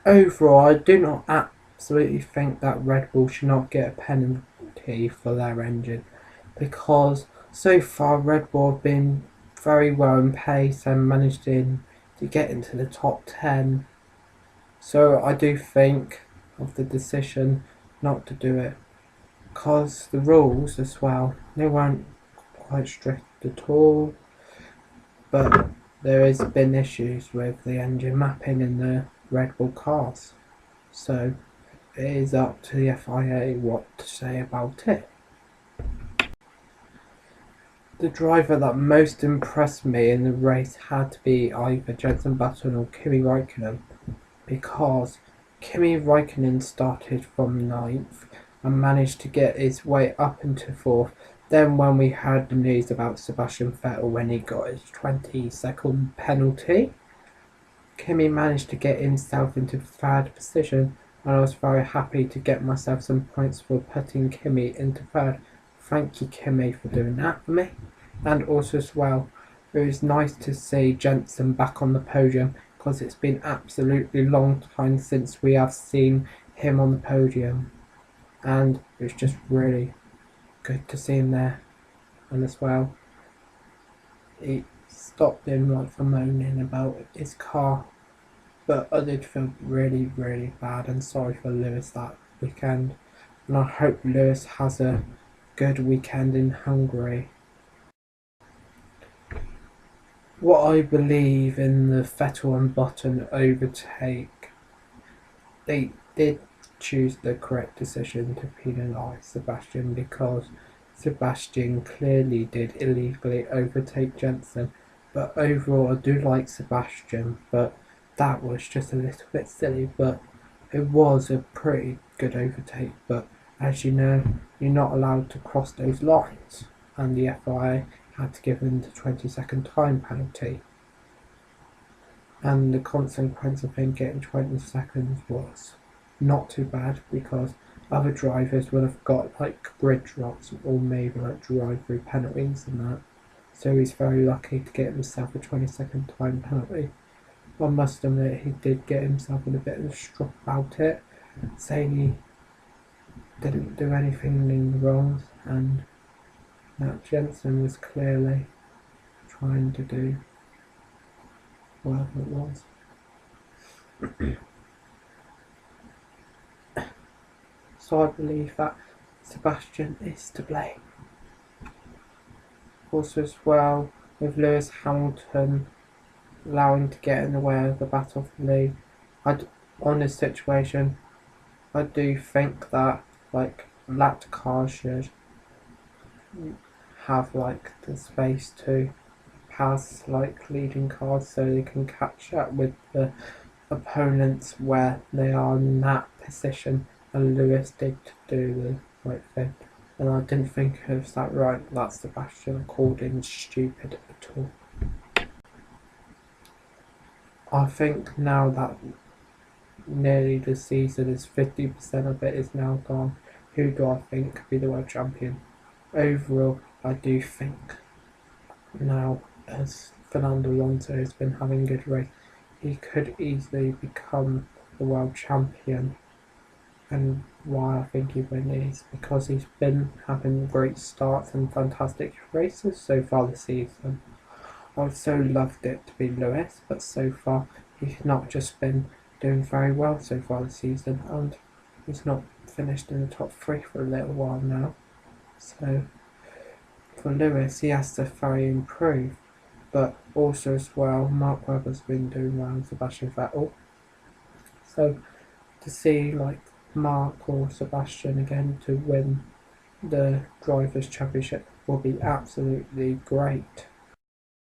Overall, I do not absolutely think that Red Bull should not get a penalty for their engine, because so far Red Bull have been very well in pace and managed to get into the top 10. So I do think of the decision not to do it, because the rules as well, they weren't quite strict at all, but there has been issues with the engine mapping in the Red Bull cars. So it is up to the FIA what to say about it. The driver that most impressed me in the race had to be either Jenson Button or Kimi Raikkonen, because Kimi Raikkonen started from ninth and managed to get his way up into fourth. Then when we heard the news about Sebastian Vettel when he got his 20-second penalty, Kimi managed to get himself into third position, and I was very happy to get myself some points for putting Kimi into third. Thank you, Kimi, for doing that for me. And also as well, it was nice to see Jensen back on the podium, because it's been absolutely long time since we have seen him on the podium, and it was just really good to see him there. And as well, it stopped him like from moaning about his car, but I did feel really, really bad and sorry for Lewis that weekend, and I hope Lewis has a good weekend in Hungary. What I believe in the Vettel and Button overtake, they did choose the correct decision to penalise Sebastian, because Sebastian clearly did illegally overtake Jensen. But overall, I do like Sebastian, but that was just a little bit silly. But it was a pretty good overtake. But as you know, you're not allowed to cross those lines, and the FIA had to give him the 20-second time penalty. And the consequence of him getting 20 seconds was not too bad, because other drivers would have got like grid drops or maybe like drive-through penalties and that. So he's very lucky to get himself a 20-second time penalty. I must admit, he did get himself in a bit of a strop about it, saying he didn't do anything wrong, and that Jensen was clearly trying to do whatever it was. So I believe that Sebastian is to blame. Also as well, with Lewis Hamilton allowing to get in the way of the battle for the lead, on this situation, I do think that like lapped cars should have like the space to pass like leading cars, so they can catch up with the opponents where they are in that position, and Lewis did do the right thing, and I didn't think of that right. That Sebastian called him stupid at all. I think now that nearly the season is 50% of it is now gone, who do I think could be the world champion? Overall, I do think now, as Fernando Alonso has been having a good race, he could easily become the world champion. And why I think he will is because he's been having great starts and fantastic races so far this season. I've so loved it to be Lewis, but so far he's not just been doing very well so far this season, and he's not finished in the top 3 for a little while now. So for Lewis, he has to very improve, but also as well, Mark Webber's been doing well and Sebastian Vettel. So to see like Mark or Sebastian again to win the Drivers' Championship will be absolutely great.